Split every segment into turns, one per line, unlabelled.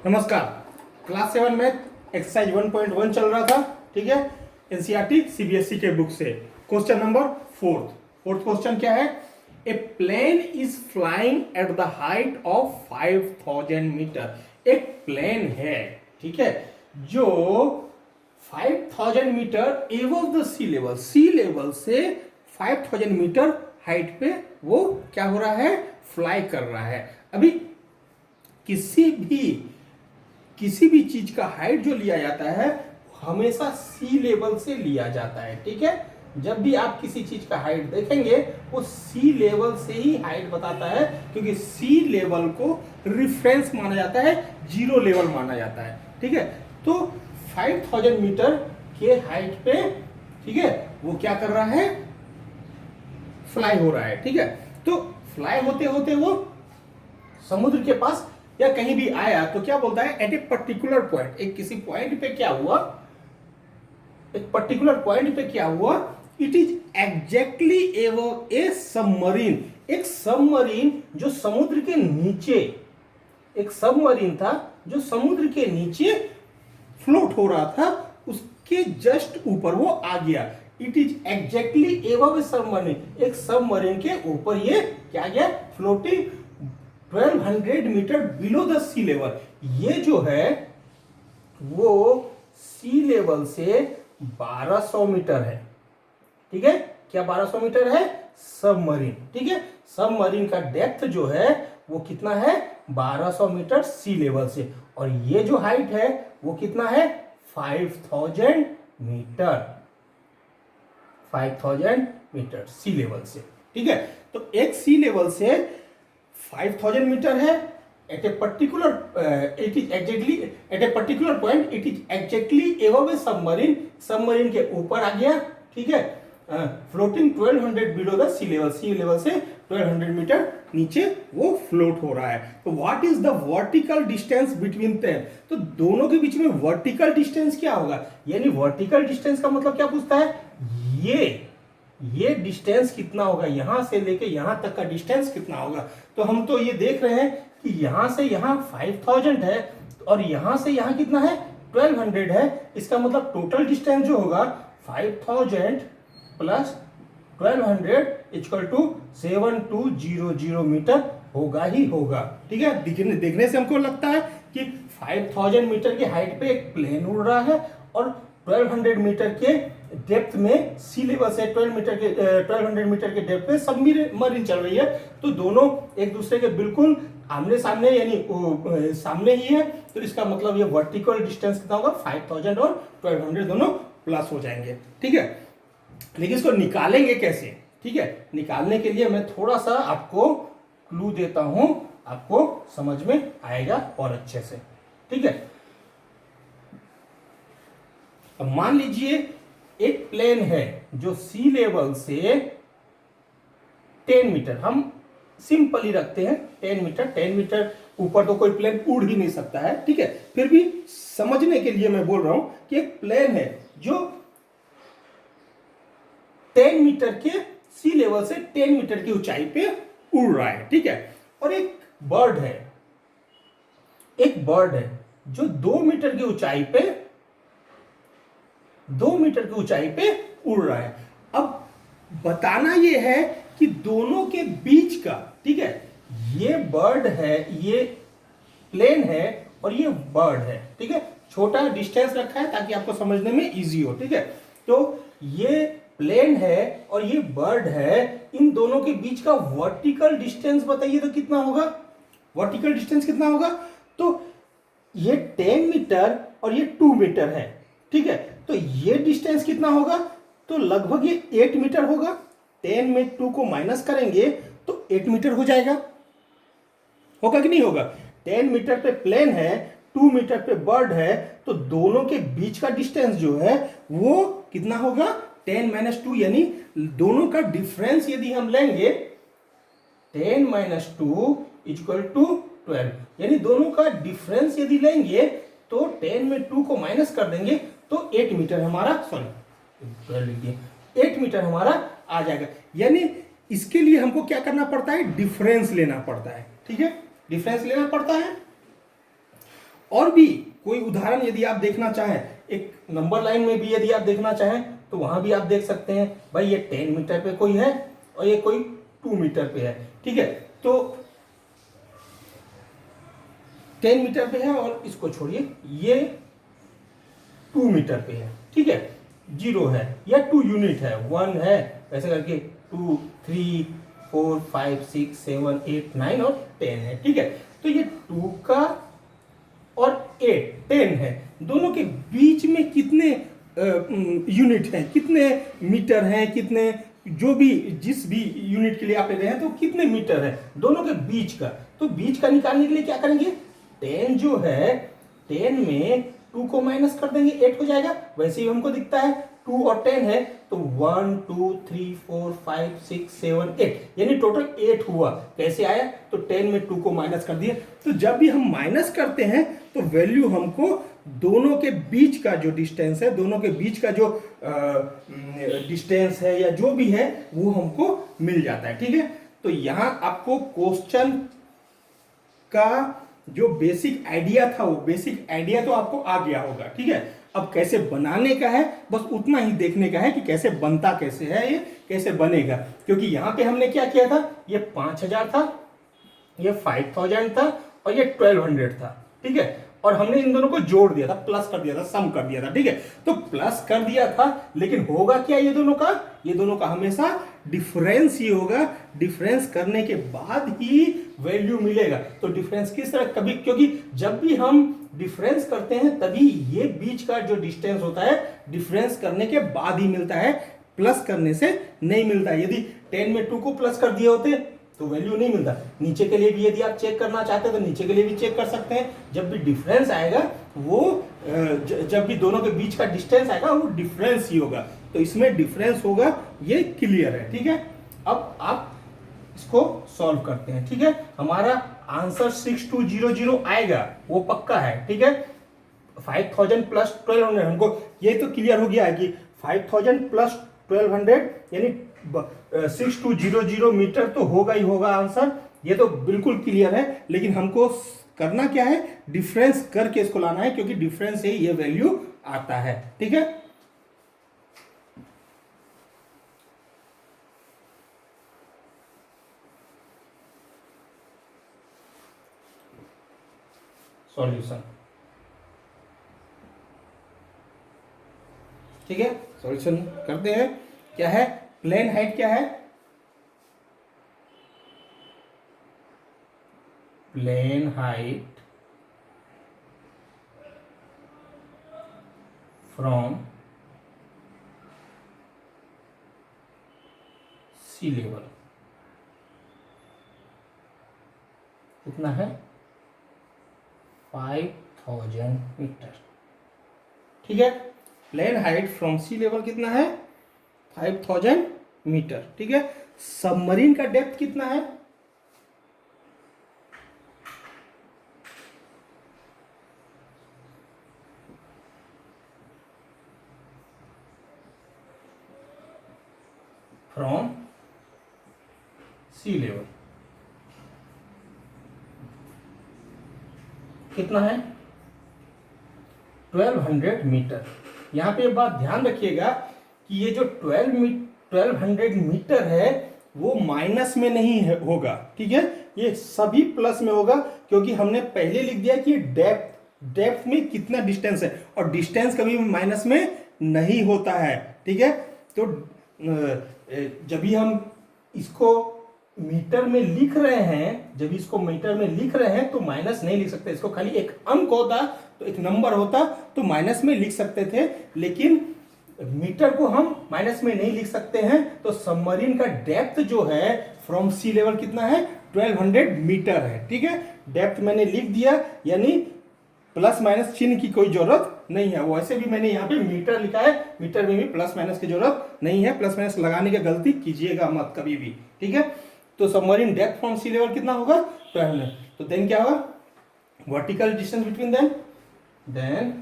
नमस्कार। क्लास 7 में एक्सरसाइज 1.1 चल रहा था, ठीक है। एनसीईआरटी सीबीएसई के बुक से क्वेश्चन नंबर फोर्थ क्वेश्चन क्या है? A plane is flying at the height of 5000 metre. एक प्लेन है, ठीक है, जो 5000 metre above the sea level से 5000 मीटर हाइट पे वो क्या हो रहा है? फ्लाई कर रहा है। अभी किसी भी चीज का हाइट जो लिया जाता है हमेशा सी लेवल से लिया जाता है, ठीक है। जब भी आप किसी चीज का हाइट देखेंगे वो सी लेवल से ही हाइट बताता है, क्योंकि सी लेवल को रिफरेंस माना जाता है, जीरो लेवल माना जाता है, ठीक है। तो 5000 मीटर के हाइट पे, ठीक है, वो क्या कर रहा है? फ्लाई हो रहा है, ठीक है। तो फ्लाई होते होते वो समुद्र के पास या कहीं भी आया तो क्या बोलता है? एट ए पर्टिकुलर पॉइंट, एक किसी पॉइंट पे क्या हुआ, एक पर्टिकुलर पॉइंट पे क्या हुआ? It is exactly above a submarine. एक सबमरीन जो समुद्र के नीचे, एक सबमरीन था जो समुद्र के नीचे फ्लोट हो रहा था, उसके जस्ट ऊपर वो आ गया। It is exactly above a submarine. एक सबमरीन के ऊपर ये क्या गया? Floating 1200 metre below the sea level. ये जो है वो सी लेवल से 1200 मीटर है, ठीक है। क्या 1200 मीटर है? सबमरीन, ठीक है। सबमरीन का डेप्थ जो है वो कितना है? 1200 मीटर सी लेवल से। और ये जो हाइट है वो कितना है? 5000 मीटर, 5000 मीटर सी लेवल से, ठीक है। तो एक सी लेवल से 5000 मीटर है, at a particular it is exactly at a particular point it is exactly above a submarine. Submarine के ऊपर आ गया, ठीक है। Floating 1200 below the sea level से 1200 मीटर नीचे वो फ्लोट हो रहा है। तो what is the vertical distance between them? तो दोनों के बीच में वर्टिकल डिस्टेंस क्या होगा? यानी वर्टिकल डिस्टेंस का मतलब क्या पूछता है? ये डिस्टेंस कितना होगा? यहां से लेके यहां तक का डिस्टेंस कितना होगा? तो हम तो ये देख रहे हैं कि यहां से यहां 5000 है और यहां से यहां कितना है? 1200 है। इसका मतलब टोटल डिस्टेंस जो होगा 5000 प्लस 1200 इक्वल टू 7200 मीटर होगा ही होगा, ठीक है। देखने से हमको लगता है कि 5000 मीटर की हाइट पे एक प्लेन उड़ रहा है और 1200 मीटर के डेप्थ में सी लेवल से 1200 मीटर के डेप्थ में सबमरीन चल रही है। तो दोनों एक दूसरे के बिल्कुल आमने सामने, यानी सामने ही है। तो इसका मतलब ये वर्टिकल डिस्टेंस कितना होगा? 5000 और 1200 दोनों प्लस हो जाएंगे, ठीक है। लेकिन इसको निकालेंगे कैसे? ठीक है, निकालने के लिए मैं थोड़ा सा आपको क्लू देता हूं, आपको समझ में आएगा और अच्छे से, ठीक है। अब मान लीजिए एक प्लेन है जो सी लेवल से 10 मीटर, हम सिंपल ही रखते हैं 10 मीटर ऊपर तो कोई प्लेन उड़ ही नहीं सकता है, ठीक है। फिर भी समझने के लिए मैं बोल रहा हूं कि एक प्लेन है जो 10 मीटर के सी लेवल से 10 मीटर की ऊंचाई पे उड़ रहा है, ठीक है। और एक बर्ड है जो 2 मीटर की ऊंचाई पे उड़ रहा है। अब बताना यह है कि दोनों के बीच का, ठीक है, ये बर्ड है, ये प्लेन है और ये बर्ड है, ठीक है। छोटा डिस्टेंस रखा है ताकि आपको समझने में इजी हो, ठीक है। तो ये प्लेन है और ये बर्ड है, इन दोनों के बीच का वर्टिकल डिस्टेंस बताइए तो कितना होगा? वर्टिकल डिस्टेंस कितना होगा? तो ये 10 मीटर और ये 2 मीटर है, ठीक है। तो ये डिस्टेंस कितना होगा? तो लगभग ये 8 मीटर होगा। 10 में 2 को माइनस करेंगे तो 8 मीटर हो जाएगा, होगा कि नहीं होगा? 10 मीटर पे प्लेन है, 2 मीटर पे बर्ड है, तो दोनों के बीच का डिस्टेंस जो है वो कितना होगा? 10 - 2, यानी दोनों का डिफरेंस यदि हम लेंगे 10 - 2 इक्वल टू 12, यानी दोनों का डिफरेंस यदि लेंगे तो 10 में 2 को माइनस कर देंगे तो 8 मीटर हमारा, 8 मीटर हमारा आ जाएगा। यानी इसके लिए हमको क्या करना पड़ता है? डिफरेंस लेना पड़ता है, ठीक है, डिफरेंस लेना पड़ता है। और भी कोई उदाहरण यदि आप देखना चाहें, एक नंबर लाइन में भी यदि आप देखना चाहें तो वहां भी आप देख सकते हैं भाई ये 10 मीटर पे कोई है और ये कोई 2 मीटर पे है। ठीक है, तो 10 मीटर पे है और इसको छोड़िए, ये 2 मीटर पे है। ठीक है, 0 है या 2 यूनिट है, 1 है, ऐसे करके 2 3 4 5 6 7 8 9 और 10 है। ठीक है, तो ये 2 का और 8 10 है, दोनों के बीच में कितने यूनिट हैं, कितने मीटर हैं, कितने जो भी जिस भी यूनिट के लिए आप ले रहे हैं तो कितने मीटर है दोनों के बीच का। तो बीच का निकालने के लिए क्या करेंगे, 10 जो है 10 में 2 को माइनस कर देंगे, 8 हो जाएगा। वैसे ही हमको दिखता है 2 और 10 है तो 1 2 3 4 5 6 7 8 यानी टोटल 8 हुआ। कैसे आया, तो 10 में 2 को माइनस कर दिया। तो जब भी हम माइनस करते हैं तो वैल्यू हमको दोनों के बीच का जो डिस्टेंस है, दोनों के बीच का जो डिस्टेंस है या जो भी है वो हमको मिल जाता है। ठीक है, तो यहां आपको क्वेश्चन का जो बेसिक आइडिया था वो बेसिक आइडिया तो आपको आ गया होगा। ठीक है, अब कैसे बनाने का है बस उतना ही देखने का है कि कैसे बनता कैसे है, ये कैसे बनेगा। क्योंकि यहां पे हमने क्या किया था, ये 5000 था, ये 5000 था और ये 1200 था। ठीक है, और हमने इन दोनों को जोड़ दिया था, प्लस कर दिया था, सम कर दिया था। ठीक है, तो प्लस कर दिया था, लेकिन होगा क्या ये दोनों का हमेशा डिफरेंस ही होगा। डिफरेंस करने के बाद ही वैल्यू मिलेगा। तो डिफरेंस किस तरह, कभी, क्योंकि जब भी हम डिफरेंस करते हैं तभी ये बीच का जो डिस्टेंस होता है डिफरेंस करने के बाद ही मिलता है, प्लस करने से नहीं मिलता है। यदि 10 में 2 को प्लस कर दिए होते तो वैल्यू नहीं मिलता। नीचे के लिए भी यदि आप चेक करना चाहते हैं तो नीचे के लिए भी चेक कर सकते हैं। जब भी डिफरेंस आएगा वो जब भी दोनों के बीच का डिस्टेंस आएगा वो डिफरेंस ही होगा। तो इसमें डिफरेंस होगा, ये क्लियर है। ठीक है, अब आप इसको सॉल्व करते हैं। ठीक है, हमारा आंसर 6200 आएगा, वो पक्का है। ठीक है, 5000 प्लस 1200, हमको ये तो क्लियर हो गया है कि 5000 प्लस 1200 यानी 6200 मीटर तो होगा ही होगा आंसर, ये तो बिल्कुल क्लियर है। लेकिन हमको करना क्या है, डिफरेंस करके इसको लाना है, क्योंकि डिफरेंस से ही ये वैल्यू आता है। ठीक है, सॉल्यूशन। ठीक है, सॉल्यूशन करते हैं। क्या है, प्लेन हाइट क्या है, plane height from sea level कितना है, 5000 मीटर। ठीक है, plane height from sea level कितना है, 5000 मीटर। ठीक है, सबमरीन का डेप्थ कितना है, फ्रॉम सी लेवल कितना है, 1200 मीटर। यहां पे बात ध्यान रखिएगा कि ये जो 1200 मीटर है वो माइनस में नहीं है, होगा। ठीक है, ये सभी प्लस में होगा, क्योंकि हमने पहले लिख दिया कि डेप्थ में कितना डिस्टेंस है, और डिस्टेंस कभी माइनस में नहीं होता है। ठीक है, तो जब भी हम इसको मीटर में लिख रहे हैं, जब इसको मीटर में लिख रहे हैं तो माइनस नहीं लिख सकते, इसको खाली एक अंक होता तो एक नंबर होता तो माइनस में लिख सकते थे, लेकिन मीटर को हम माइनस में नहीं लिख सकते हैं। तो सबमरीन का डेप्थ जो है फ्रॉम सी लेवल कितना है, 1200 मीटर है। ठीक है, डेप्थ मैंने लिख दिया, यानी प्लस माइनस चिन्ह की कोई जरूरत नहीं है। वैसे भी मैंने यहाँ पे मीटर लिखा है, मीटर में भी प्लस माइनस की जरूरत नहीं है, प्लस माइनस लगाने की गलती कीजिएगा मत कभी भी। ठीक है, तो submarine depth from sea level कितना होगा, 1200। तो देन क्या होगा, vertical distance between then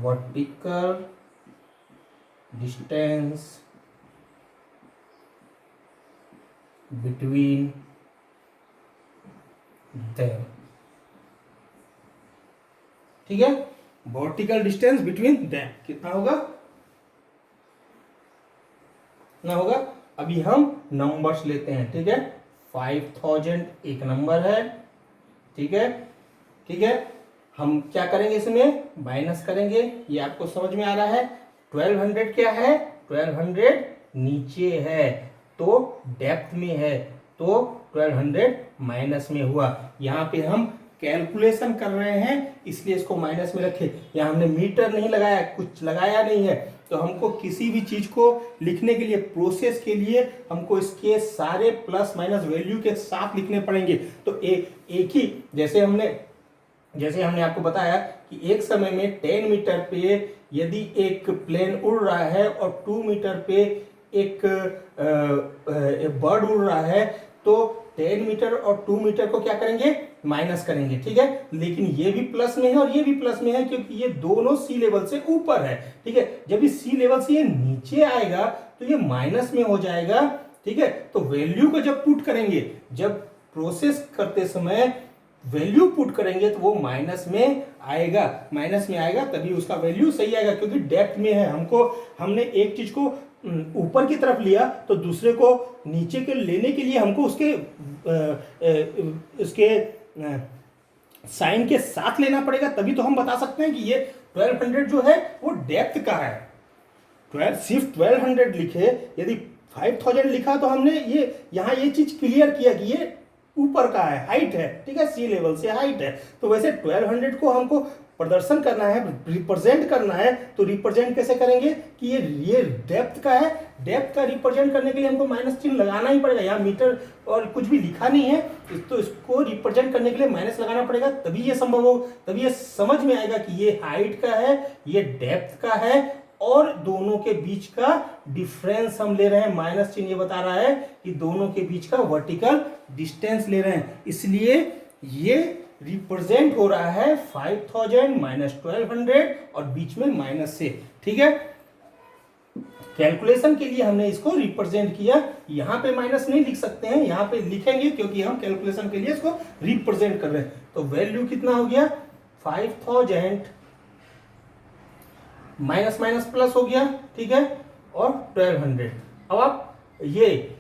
vertical distance between them, ठीक है, वर्टिकल डिस्टेंस बिटवीन देम कितना होगा, ना होगा। अभी हम नंबर्स लेते हैं, ठीक है, 5000 एक नंबर है, ठीक है, ठीक है। हम क्या करेंगे, इसमें माइनस करेंगे, ये आपको समझ में आ रहा है। 1200 क्या है, 1200 नीचे है तो डेप्थ में है, तो 1200 माइनस में हुआ। यहाँ पे हम कैलकुलेशन कर रहे हैं इसलिए इसको माइनस में रखे। यहाँ हमने मीटर नहीं लगाया, कुछ लगाया नहीं है। तो हमको किसी भी चीज को लिखने के लिए, प्रोसेस के लिए, हमको इसके सारे प्लस माइनस वैल्यू के साथ लिखने पड़ेंगे। तो एक ही जैसे हमने आपको बताया कि एक समय में 10 मीटर पे यदि एक प्लेन उड़ रहा है और 2 मीटर पे एक बर्ड उड़ रहा है, तो 10 मीटर और 2 मीटर को क्या करेंगे, माइनस करेंगे, ठीक है। लेकिन ये भी प्लस में है और ये भी प्लस में है क्योंकि ये दोनों सी लेवल से ऊपर है, ठीक है। जब इस सी लेवल से ये नीचे आएगा तो ये माइनस में हो जाएगा, ठीक है। तो वैल्यू को जब पुट करेंगे, जब प्रोसेस करते समय वैल्यू पुट करेंगे तो वो माइनस में आएगा, माइनस में आएगा तभी उसका वैल्यू सही आएगा, क्योंकि डेप्थ में है। हमने एक चीज को ऊपर की तरफ लिया तो दूसरे को नीचे के लेने के लिए हमको उसके साइन के साथ लेना पड़ेगा, तभी तो हम बता सकते हैं कि ये 1200 जो है वो डेप्थ का है। सिर्फ 1200 लिखे, यदि 5000 लिखा तो हमने यहाँ ये चीज क्लियर किया कि ये ऊपर का है, हाइट है, ठीक है, सी लेवल से हाइट है। तो वैसे 1200 को हमको प्रदर्शन करना है, रिप्रेजेंट करना है, तो रिप्रेजेंट कैसे करेंगे कि ये डेप्थ का है। डेप्थ का रिप्रेजेंट करने के लिए हमको माइनस चिन्ह लगाना ही पड़ेगा। यहाँ मीटर और कुछ भी लिखा नहीं है, तो इसको रिप्रेजेंट करने के लिए माइनस लगाना पड़ेगा, तभी ये संभव हो, तभी ये समझ में आएगा कि ये हाइट का है, ये डेप्थ का है, और दोनों के बीच का डिफरेंस हम ले रहे हैं। माइनस चिन्ह ये बता रहा है कि दोनों के बीच का वर्टिकल डिस्टेंस ले रहे हैं, इसलिए ये रिप्रेजेंट हो रहा है 5000 माइनस 1200 और बीच में माइनस से, ठीक है। कैलकुलेशन के लिए हमने इसको रिप्रेजेंट किया। यहां पे माइनस नहीं लिख सकते हैं, यहां पे लिखेंगे क्योंकि हम कैलकुलेशन के लिए इसको रिप्रेजेंट कर रहे हैं। तो वैल्यू कितना हो गया, 5000 माइनस माइनस प्लस हो गया, ठीक है, और 1200। अब आप ये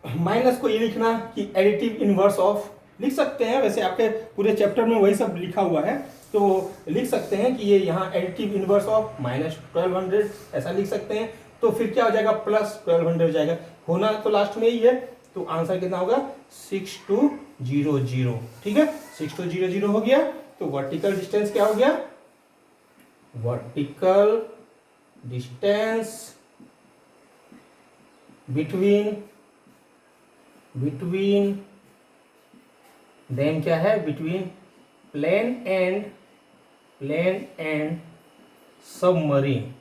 माइनस को ये लिखना कि एडिटिव इनवर्स ऑफ लिख सकते हैं, वैसे आपके पूरे चैप्टर में वही सब लिखा हुआ है, तो लिख सकते हैं कि ये यहाँ एडिटिव इनवर्स ऑफ माइनस 1200 ऐसा लिख सकते हैं। तो फिर क्या हो जाएगा, प्लस 1200 हो जाएगा, होना तो लास्ट में ही है। तो आंसर कितना होगा, 6200, ठीक है, 6200 हो गया। तो वर्टिकल डिस्टेंस क्या हो गया, वर्टिकल डिस्टेंस बिटवीन देम क्या है, between plane and submarine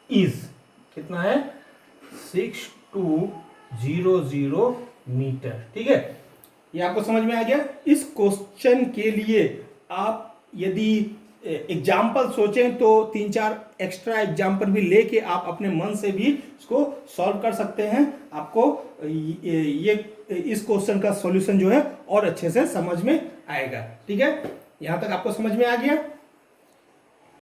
is कितना है, 6200 मीटर, ठीक है। ये आपको समझ में आ गया। इस क्वेश्चन के लिए आप यदि एग्जाम्पल सोचें तो 3-4 एक्स्ट्रा एग्जाम्पल भी लेके आप अपने मन से भी इसको सॉल्व कर सकते हैं। आपको ये इस क्वेश्चन का सॉल्यूशन जो है और अच्छे से समझ में आएगा, ठीक है। यहां तक आपको समझ में आ गया।